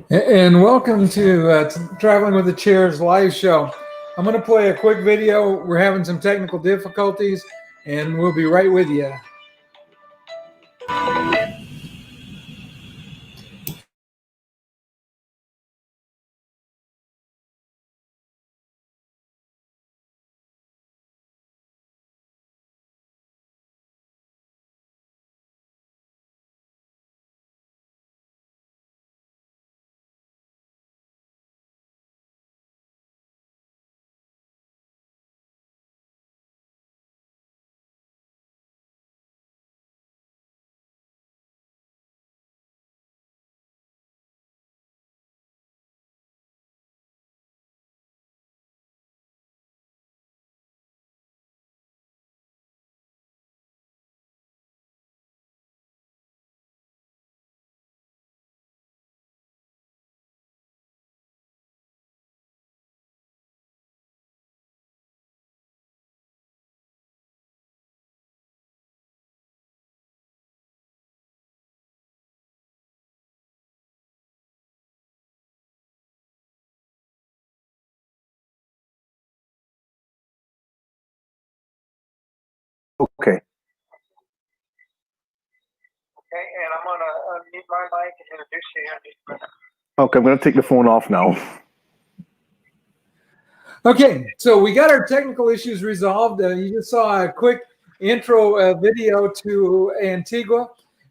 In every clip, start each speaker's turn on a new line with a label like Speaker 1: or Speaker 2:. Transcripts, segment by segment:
Speaker 1: And welcome to Traveling with the Chairs live show. I'm going to play a quick video. We're having some technical difficulties, and we'll be right with you.
Speaker 2: Okay.
Speaker 1: Okay, and I'm going to unmute my mic and introduce you here.
Speaker 2: Okay, I'm going to take the phone off now.
Speaker 1: Okay, so we got our technical issues resolved. You just saw a quick intro video to Antigua.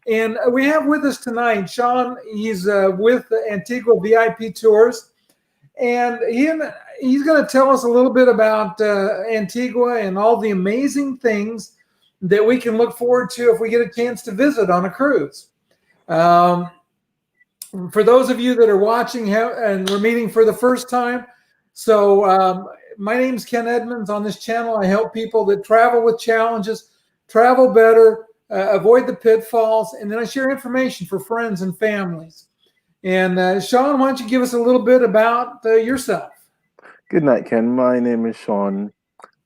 Speaker 1: And we have with us tonight Sean. He's with Antigua VIP Tours. And he's going to tell us a little bit about Antigua and all the amazing things that we can look forward to if we get a chance to visit on a cruise. For those of you that are watching and we're meeting for the first time, so my name's Ken Edmonds. On this channel, I help people that travel with challenges, travel better, avoid the pitfalls, and then I share information for friends and families. And Sean, why don't you give us a little bit about yourself?
Speaker 2: Good night, Ken. My name is Sean.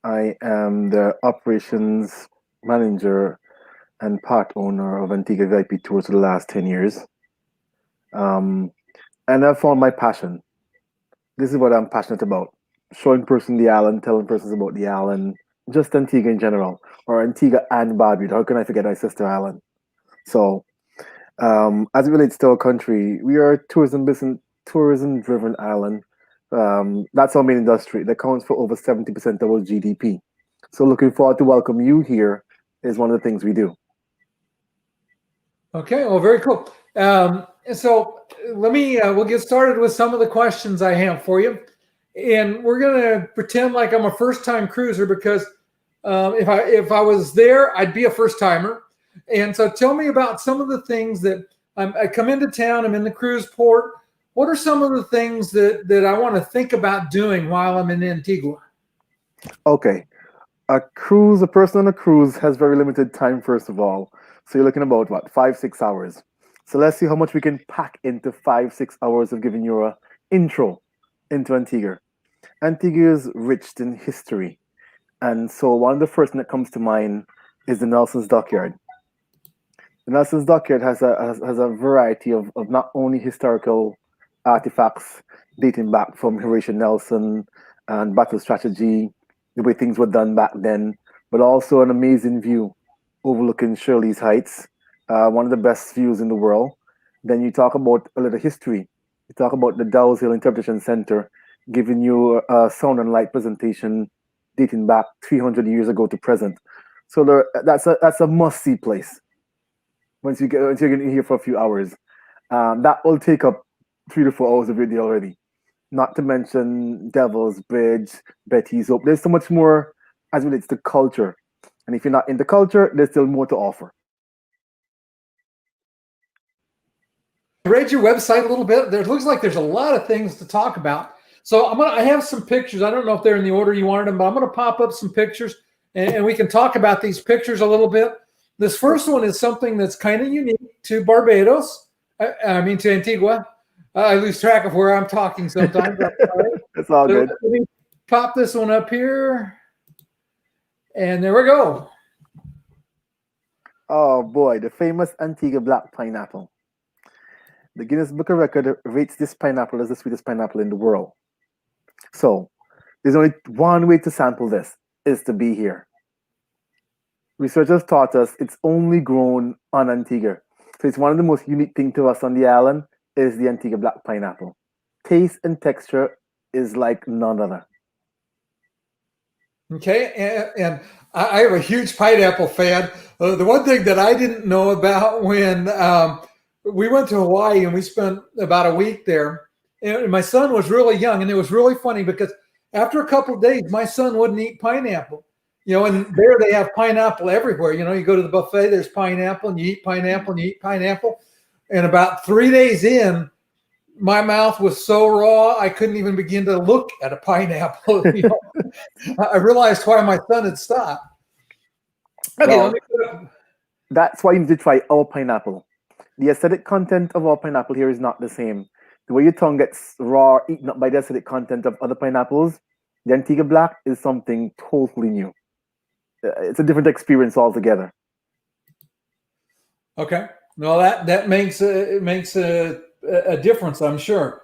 Speaker 2: I am the operations manager and part owner of Antigua VIP Tours for the last 10 years. And I found my passion. This is what I'm passionate about. Showing person the island, telling persons about the island, just Antigua in general, or Antigua and Barbuda. How can I forget my sister island? So, as it relates to our country, we are a tourism-driven island. That's our main industry. That accounts for over 70% of our GDP. So, looking forward to welcome you here is one of the things we do.
Speaker 1: Okay, well, very cool. So we'll get started with some of the questions I have for you. And we're going to pretend like I'm a first time cruiser because if I was there, I'd be a first timer. And so tell me about some of the things that I come into town, I'm in the cruise port. What are some of the things that I want to think about doing while I'm in Antigua?
Speaker 2: Okay. A person on a cruise has very limited time, first of all. So, you're looking about what, 5, 6 hours. So, let's see how much we can pack into 5, 6 hours of giving you a intro into Antigua. Antigua is rich in history. And so one of the first thing that comes to mind is the Nelson's Dockyard. The Nelson's Dockyard has a variety of not only historical artifacts dating back from Horatio Nelson and battle strategy, the way things were done back then, but also an amazing view overlooking Shirley's Heights, one of the best views in the world. Then you talk about a little history. You talk about the Dow's Hill Interpretation Center, giving you a sound and light presentation dating back 300 years ago to present. So that's a must see place. Once you're getting here for a few hours, that will take up 3 to 4 hours of video already. Not to mention Devil's Bridge, Betty's Hope. There's so much more as it relates to culture. And if you're not into culture, there's still more to offer.
Speaker 1: I read your website a little bit. There looks like there's a lot of things to talk about. So I have some pictures. I don't know if they're in the order you wanted them, but I'm gonna pop up some pictures and we can talk about these pictures a little bit. This first one is something that's kind of unique to Barbados. I mean to Antigua. I lose track of where I'm talking sometimes.
Speaker 2: It's all
Speaker 1: So
Speaker 2: good.
Speaker 1: let me pop this one up here. And there we go.
Speaker 2: Oh boy, the famous Antigua black pineapple. The Guinness Book of Record rates this pineapple as the sweetest pineapple in the world. So there's only one way to sample this, is to be here. Researchers taught us it's only grown on Antigua. So it's one of the most unique things to us on the island is the Antigua black pineapple. Taste and texture is like none other.
Speaker 1: Okay, and I have a huge pineapple fan. The one thing that I didn't know about when we went to Hawaii and we spent about a week there, and my son was really young, and it was really funny because after a couple of days, my son wouldn't eat pineapple. And there they have pineapple everywhere. You go to the buffet, there's pineapple, and you eat pineapple, and you eat pineapple. And about 3 days in, my mouth was so raw, I couldn't even begin to look at a pineapple. I realized why my son had stopped. Okay,
Speaker 2: well, that's why you need to try our pineapple. The acidic content of our pineapple here is not the same. The way your tongue gets raw, eaten up by the acidic content of other pineapples, the Antigua Black is something totally new. It's a different experience altogether.
Speaker 1: Okay. No, that makes a difference, I'm sure.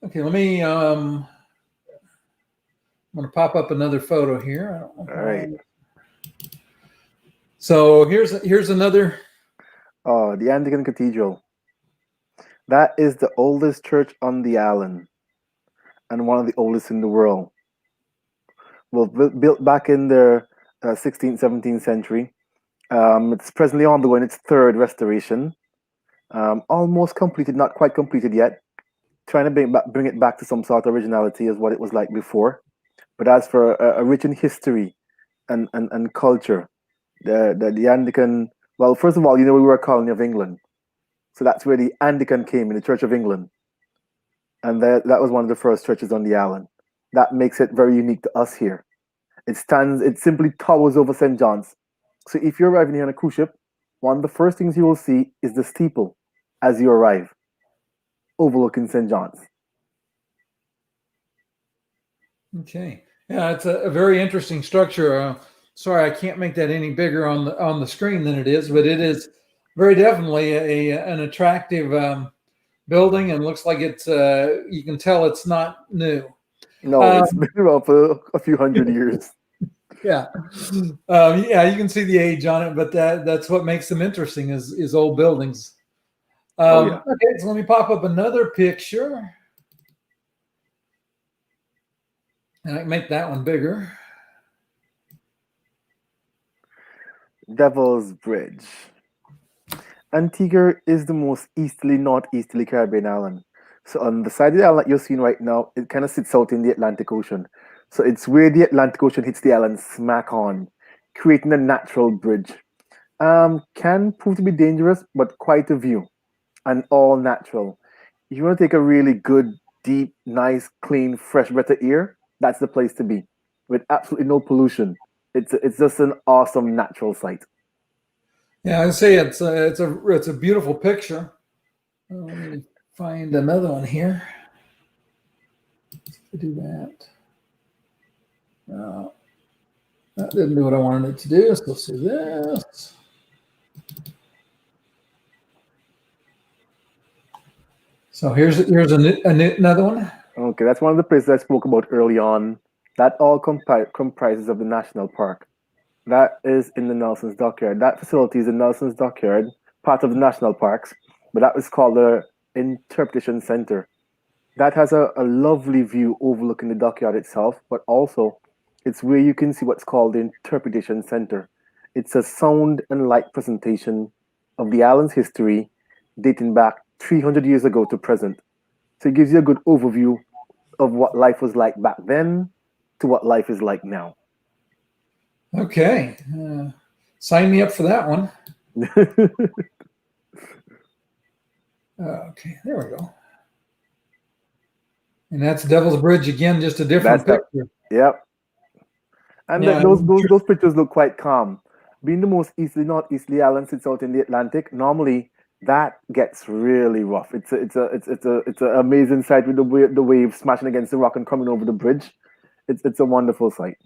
Speaker 1: Okay, let me. I'm going to pop up another photo here.
Speaker 2: All right.
Speaker 1: So here's another.
Speaker 2: Oh, the Anglican Cathedral. That is the oldest church on the island, and one of the oldest in the world. Well, built back in the 16th, 17th century. It's presently undergoing its third restoration. Almost completed, not quite completed yet. Trying to bring it back to some sort of originality as what it was like before. But as for a rich in history and culture, the Anglican, well, first of all, we were a colony of England. So that's where the Anglican came in, the Church of England. And that was one of the first churches on the island. That makes it very unique to us here. It simply towers over St. John's. So if you're arriving here on a cruise ship, one of the first things you will see is the steeple as you arrive, overlooking St. John's.
Speaker 1: Okay. Yeah, it's a very interesting structure. Sorry, I can't make that any bigger on the screen than it is, but it is very definitely an attractive building, and looks like it's you can tell it's not new.
Speaker 2: No, it's been around for a few hundred years.
Speaker 1: Yeah. Yeah, you can see the age on it, but that's what makes them interesting is old buildings.
Speaker 2: Oh, yeah.
Speaker 1: Okay, so let me pop up another picture. And I can make that one bigger.
Speaker 2: Devil's Bridge. Antigua is the most northeasterly Caribbean island. So on the side of the island that you're seeing right now, it kind of sits out in the Atlantic Ocean. So it's where the Atlantic Ocean hits the island smack on, creating a natural bridge. Can prove to be dangerous, but quite a view, and all natural. If you want to take a really good, deep, nice, clean, fresh breath of air, that's the place to be, with absolutely no pollution. It's just an awesome natural sight.
Speaker 1: Yeah, I say it's a beautiful picture. Let me find another one here. Let's do that. That didn't do what I wanted it to do. So let's do this. So here's another one.
Speaker 2: Okay, that's one of the places I spoke about early on. That all comprises of the national park. That is in the Nelson's Dockyard. That facility is in Nelson's Dockyard, part of the national parks, but that is called the Interpretation Center. That has a lovely view overlooking the dockyard itself, but also it's where you can see what's called the Interpretation Center. It's a sound and light presentation of the island's history dating back 300 years ago to present. So it gives you a good overview of what life was like back then to what life is like now.
Speaker 1: Okay. Sign me up for that one. Okay, there we go. And that's Devil's Bridge again, just a different picture.
Speaker 2: Yep. And yeah, those pictures look quite calm. Being the most northeasterly island sits out in the Atlantic, normally that gets really rough. It's an amazing sight with the waves smashing against the rock and coming over the bridge. It's a wonderful sight.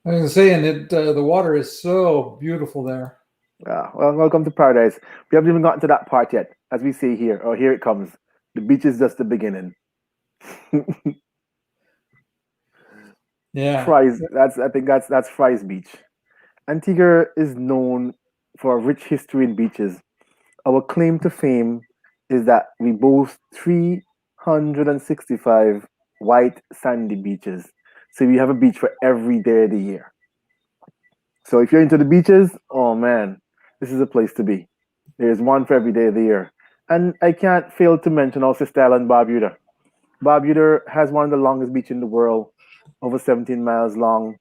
Speaker 1: I was saying the water is so beautiful there.
Speaker 2: Well, welcome to paradise. We haven't even gotten to that part yet. As we say here, or here it comes. The beach is just the beginning.
Speaker 1: Yeah.
Speaker 2: Fry's. I think that's Fry's Beach. Antigua is known for a rich history in beaches. Our claim to fame is that we boast 365 white sandy beaches. So we have a beach for every day of the year. So if you're into the beaches, oh man, this is a place to be. There's one for every day of the year. And I can't fail to mention also Sister Island Barbuda. Barbuda has one of the longest beaches in the world, over 17 miles long,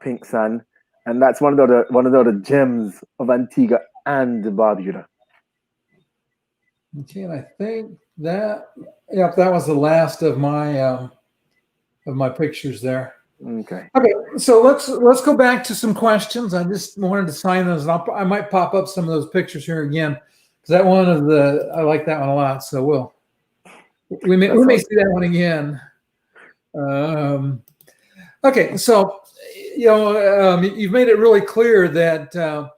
Speaker 2: pink sand, and that's one of the other gems of Antigua and Barbuda.
Speaker 1: Okay, and I think that, yep, that was the last of my pictures there.
Speaker 2: Okay.
Speaker 1: Okay, so let's go back to some questions. I just wanted to sign those, and I might pop up some of those pictures here again because that one of the I like that one a lot. So we may see that one again. Okay, so you've made it really clear that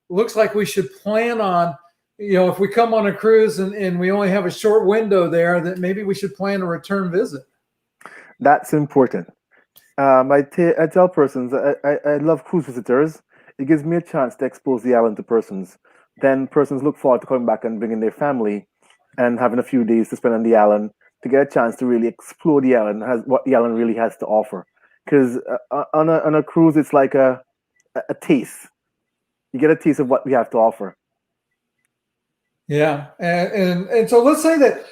Speaker 1: looks like we should plan on, if we come on a cruise and we only have a short window there, that maybe we should plan a return visit.
Speaker 2: That's important. I tell persons I love cruise visitors. It gives me a chance to expose the island to persons. Then persons look forward to coming back and bringing their family and having a few days to spend on the island to get a chance to really explore the island, has what the island really has to offer. Because on a cruise, it's like a taste. You get a taste of what we have to offer.
Speaker 1: Yeah, and so let's say that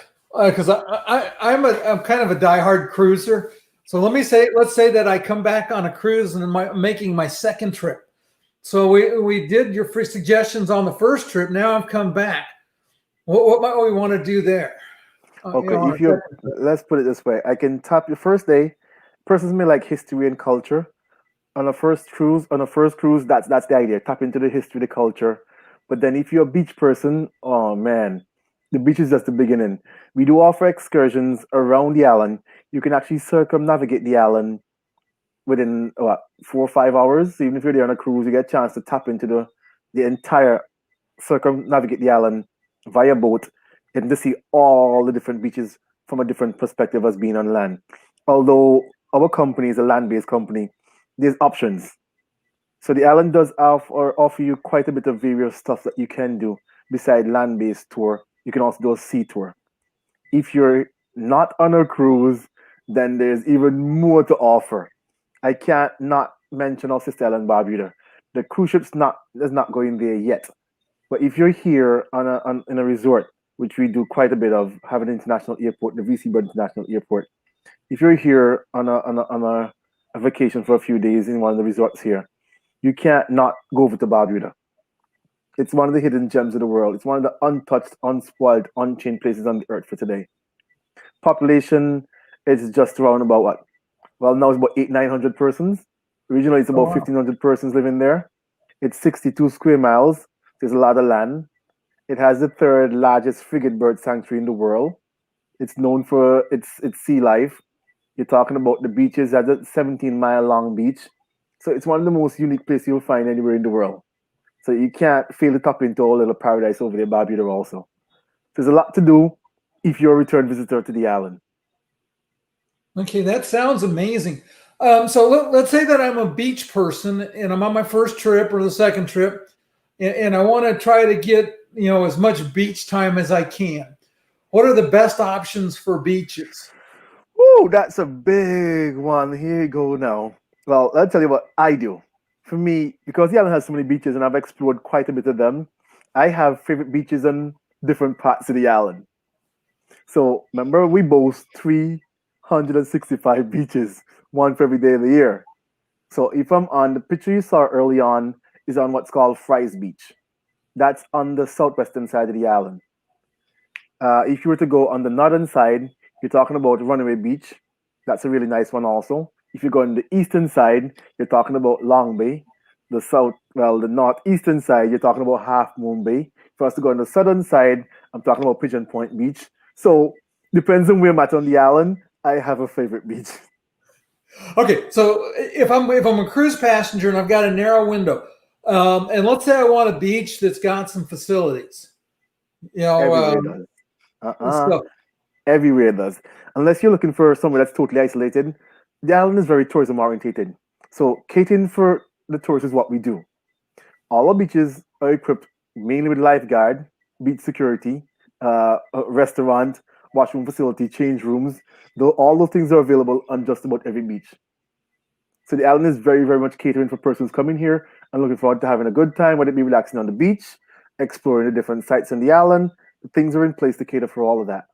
Speaker 1: because I'm kind of a diehard cruiser. So let's say that I come back on a cruise and I'm making my second trip. So we did your free suggestions on the first trip. Now I've come back. What might we want to do there?
Speaker 2: Okay, if you let's put it this way, I can tap the first day. Persons may like history and culture. On a first cruise, that's the idea. Tap into the history, the culture. But then if you're a beach person, oh man, the beach is just the beginning. We do offer excursions around the island. You can actually circumnavigate the island within what 4 or 5 hours. So even if you're there on a cruise, you get a chance to tap into the entire circumnavigate the island via boat and to see all the different beaches from a different perspective as being on land. Although our company is a land-based company, there's options. So the island does offer you quite a bit of various stuff that you can do beside land-based tour. You can also do a sea tour. If you're not on a cruise, then there's even more to offer. I can't not mention our sister island Barbuda. The cruise ship's not is not going there yet. But if you're here in a resort, which we do quite a bit of, have an international airport, the VC Bird International Airport. If you're here on a vacation for a few days in one of the resorts here, you can't not go over to Barbuda. It's one of the hidden gems of the world. It's one of the untouched, unspoiled, unchained places on the earth for today. Population is just around about what? Well, now it's about 900 persons. Originally, it's about 1,500 persons living there. It's 62 square miles. There's a lot of land. It has the third largest frigate bird sanctuary in the world. It's known for its sea life. You're talking about the beaches. That's a 17-mile long beach. So it's one of the most unique places you'll find anywhere in the world. So you can't fail to tap into our little paradise over there, Barbuda also. There's a lot to do if you're a return visitor to the island.
Speaker 1: Okay, that sounds amazing. So let's say that I'm a beach person and I'm on my first trip or the second trip, and I want to try to get as much beach time as I can. What are the best options for beaches?
Speaker 2: Woo, that's a big one. Here you go now. Well, I'll tell you what I do. For me, because the island has so many beaches and I've explored quite a bit of them, I have favorite beaches on different parts of the island. So remember, we boast 365 beaches, one for every day of the year. So if I'm on the picture you saw early on is on what's called Fry's Beach. That's on the southwestern side of the island. If you were to go on the northern side, you're talking about Runaway Beach. That's a really nice one also. If you go on the eastern side, you're talking about Long Bay. The northeastern side, you're talking about Half Moon Bay. For us to go on the southern side, I'm talking about Pigeon Point Beach. So depends on where I'm at on the island. I have a favorite beach.
Speaker 1: Okay, so if I'm a cruise passenger and I've got a narrow window, And let's say I want a beach that's got some facilities.
Speaker 2: Everywhere does. Uh-uh.
Speaker 1: So
Speaker 2: Everywhere does. Unless you're looking for somewhere that's totally isolated, the island is very tourism orientated. So catering for the tourists is what we do. All our beaches are equipped mainly with lifeguard, beach security, a restaurant, washroom facility, change rooms. Though all those things are available on just about every beach. So the island is very, very much catering for persons coming here and looking forward to having a good time, whether it be relaxing on the beach, exploring the different sites on the island. Things are in place to cater for all of that.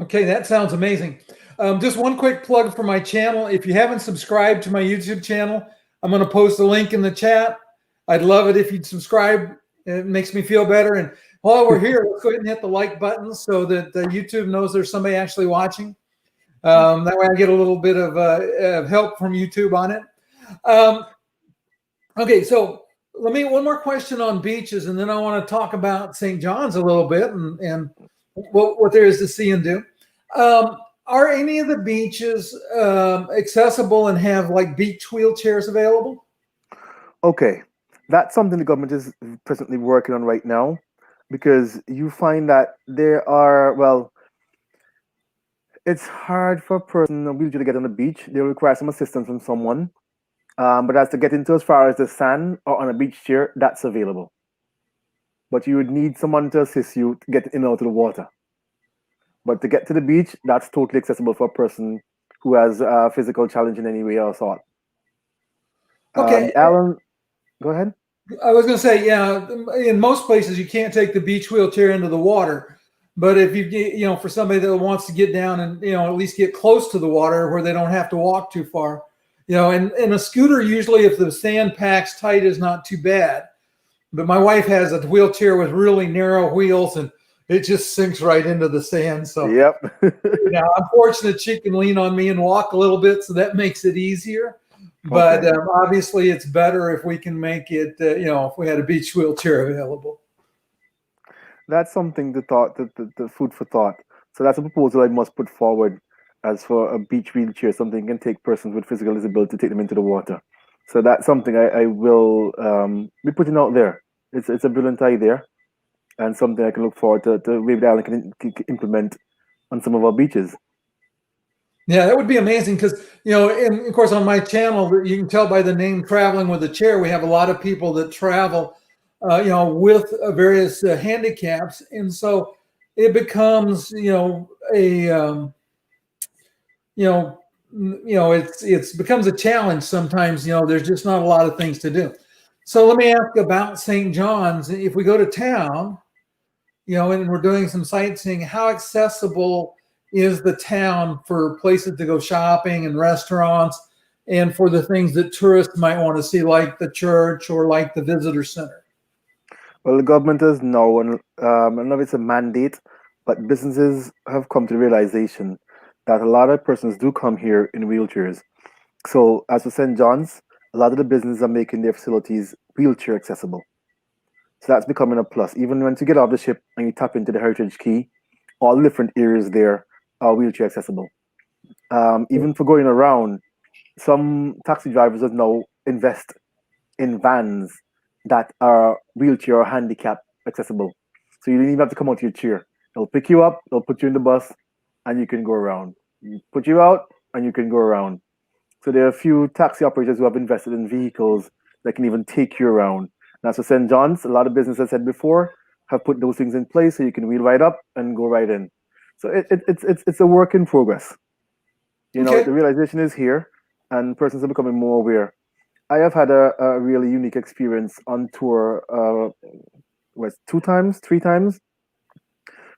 Speaker 1: okay, that sounds amazing. Just one quick plug for my channel. If you haven't subscribed to my YouTube channel, I'm going to post a link in the chat. I'd love it if you'd subscribe. It makes me feel better. And while we're here, let's go ahead and hit the like button so that YouTube knows there's somebody actually watching. That way I get a little bit of help from YouTube on it. Okay, so one more question on beaches, and then I want to talk about St. John's a little bit and what there is to see and do. Are any of the beaches accessible and have like beach wheelchairs available?
Speaker 2: Okay, that's something the government is presently working on right now, because you find that there are, well, it's hard for a person in a wheelchair to get on the beach. They require some assistance from someone. But as to get into as far as the sand or on a beach chair, that's available. But you would need someone to assist you to get in and out of the water. But to get to the beach, that's totally accessible for a person who has a physical challenge in any way or sort.
Speaker 1: Okay.
Speaker 2: Alan, go ahead.
Speaker 1: I was going to say, yeah, in most places you can't take the beach wheelchair into the water. But if for somebody that wants to get down and, at least get close to the water where they don't have to walk too far, and a scooter, usually if the sand packs tight, is not too bad. But my wife has a wheelchair with really narrow wheels, and it just sinks right into the sand. So
Speaker 2: yep.
Speaker 1: I'm fortunate she can lean on me and walk a little bit, so that makes it easier. But
Speaker 2: Okay.
Speaker 1: obviously, it's better if we can make it, if we had a beach wheelchair available.
Speaker 2: That's something to thought, the food for thought. So that's a proposal I must put forward as for a beach wheelchair, something can take persons with physical disability to take them into the water. So that's something I will be putting out there. It's a brilliant idea and something I can look forward to maybe the island can implement on some of our beaches.
Speaker 1: Yeah, that would be amazing because, and of course on my channel, you can tell by the name Traveling with a Chair, we have a lot of people that travel, with various handicaps. And so it becomes, it's becomes a challenge sometimes. There's just not a lot of things to do. So let me ask about St. John's. If we go to town, and we're doing some sightseeing, how accessible is the town for places to go shopping and restaurants and for the things that tourists might want to see, like the church or like the visitor center?
Speaker 2: Well, the government is now, and I don't know if it's a mandate, but businesses have come to the realization that a lot of persons do come here in wheelchairs. So, as for St. John's, a lot of the businesses are making their facilities wheelchair accessible. So that's becoming a plus. Even once you get off the ship and you tap into the Heritage Quay, all the different areas there are wheelchair accessible. Even for going around, some taxi drivers have now invest in vans that are wheelchair or handicap accessible. So you don't even have to come out of your chair. They'll pick you up, they'll put you in the bus, and you can go around. Put you out, and you can go around. So there are a few taxi operators who have invested in vehicles that can even take you around. Now, so St. John's, a lot of businesses, I said before, have put those things in place so you can wheel right up and go right in. So it's a work in progress.
Speaker 1: Okay.
Speaker 2: The realization is here, and persons are becoming more aware. I have had a really unique experience on tour, 2 times, 3 times.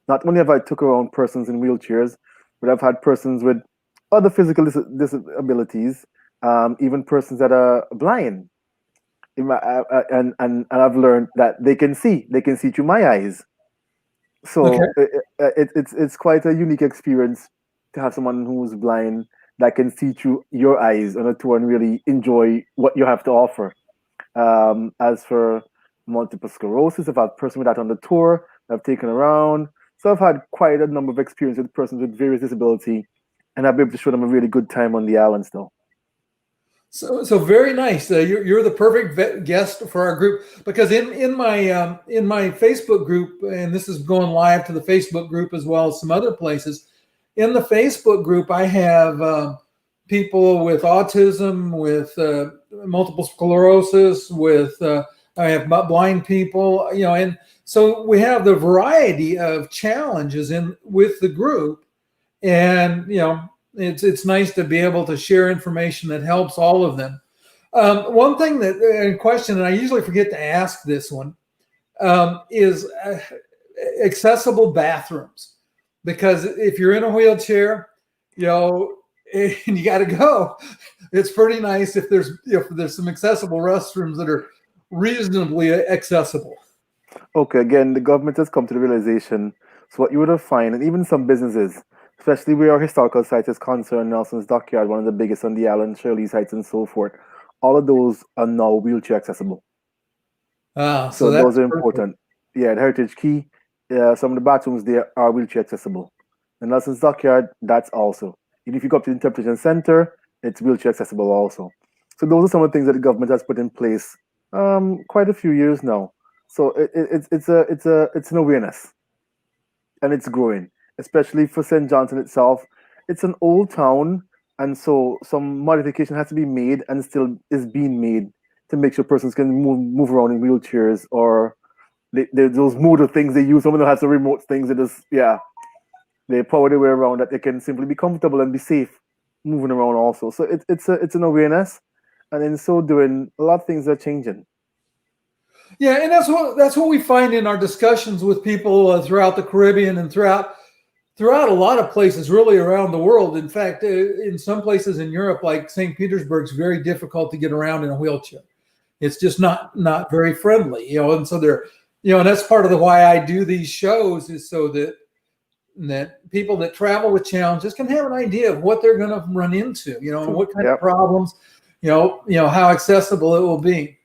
Speaker 2: Not only have I took around persons in wheelchairs, but I've had persons with other physical disabilities, even persons that are blind. And I've learned that they can see through my eyes. So
Speaker 1: Okay.
Speaker 2: it's quite a unique experience to have someone who's blind that can see through your eyes on a tour and really enjoy what you have to offer. As for multiple sclerosis, I've had a person with that on the tour that I've taken around. So I've had quite a number of experiences with persons with various disability, and I've been able to show them a really good time on the island still.
Speaker 1: So very nice. You're the perfect guest for our group, because in my Facebook group, and this is going live to the Facebook group as well as some other places. In the Facebook group, I have people with autism, with multiple sclerosis, with I have blind people, and so we have the variety of challenges with the group, and it's nice to be able to share information that helps all of them. One thing in question, and I usually forget to ask this one, is accessible bathrooms. Because if you're in a wheelchair, and you got to go, it's pretty nice if there's some accessible restrooms that are reasonably accessible.
Speaker 2: Okay, again, the government has come to the realization. So what you would have find, and even some businesses, especially where our historical site is concerned, Nelson's Dockyard, one of the biggest on the island, Shirley sites, and so forth, all of those are now wheelchair accessible. So those are important. Yeah, the Heritage Key, some of the bathrooms there are wheelchair accessible. And Nelson's Dockyard, that's also. Even if you go up to the Interpretation Center, it's wheelchair accessible also. So those are some of the things that the government has put in place quite a few years now. So it's an awareness, and it's growing, especially for St. Johnson itself. It's an old town, and so some modification has to be made, and still is being made to make sure persons can move around in wheelchairs, or those motor things they use. Some of them have some remote things that just they power their way around, that they can simply be comfortable and be safe moving around also. So it's an awareness, and in so doing, a lot of things are changing.
Speaker 1: Yeah, and that's what we find in our discussions with people throughout the Caribbean and throughout a lot of places, really around the world. In fact, in some places in Europe, like St. Petersburg, it's very difficult to get around in a wheelchair. It's just not very friendly, and so they're, and that's part of why I do these shows, is so that people that travel with challenges can have an idea of what they're going to run into, and what kind of problems, how accessible it will be.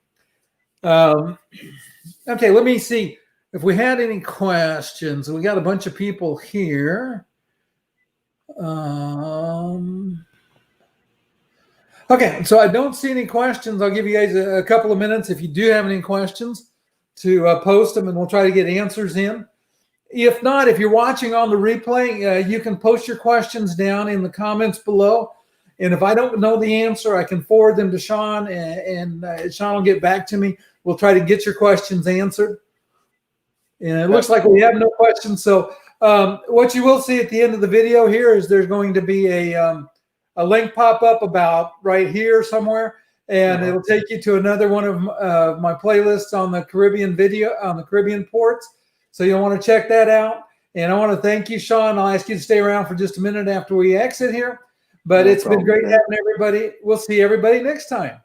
Speaker 1: Okay, let me see if we had any questions. We got a bunch of people here. Okay, so I don't see any questions. I'll give you guys a couple of minutes if you do have any questions to post them, and we'll try to get answers in. If not, if you're watching on the replay, you can post your questions down in the comments below. And if I don't know the answer, I can forward them to Sean, and Sean will get back to me. We'll try to get your questions answered. And it looks like we have no questions. So what you will see at the end of the video here is there's going to be a link pop up about right here somewhere, and it'll take you to another one of my playlists on the Caribbean ports. So you'll want to check that out. And I want to thank you, Sean. I'll ask you to stay around for just a minute after we exit here. But it's been great having everybody. We'll see everybody next time.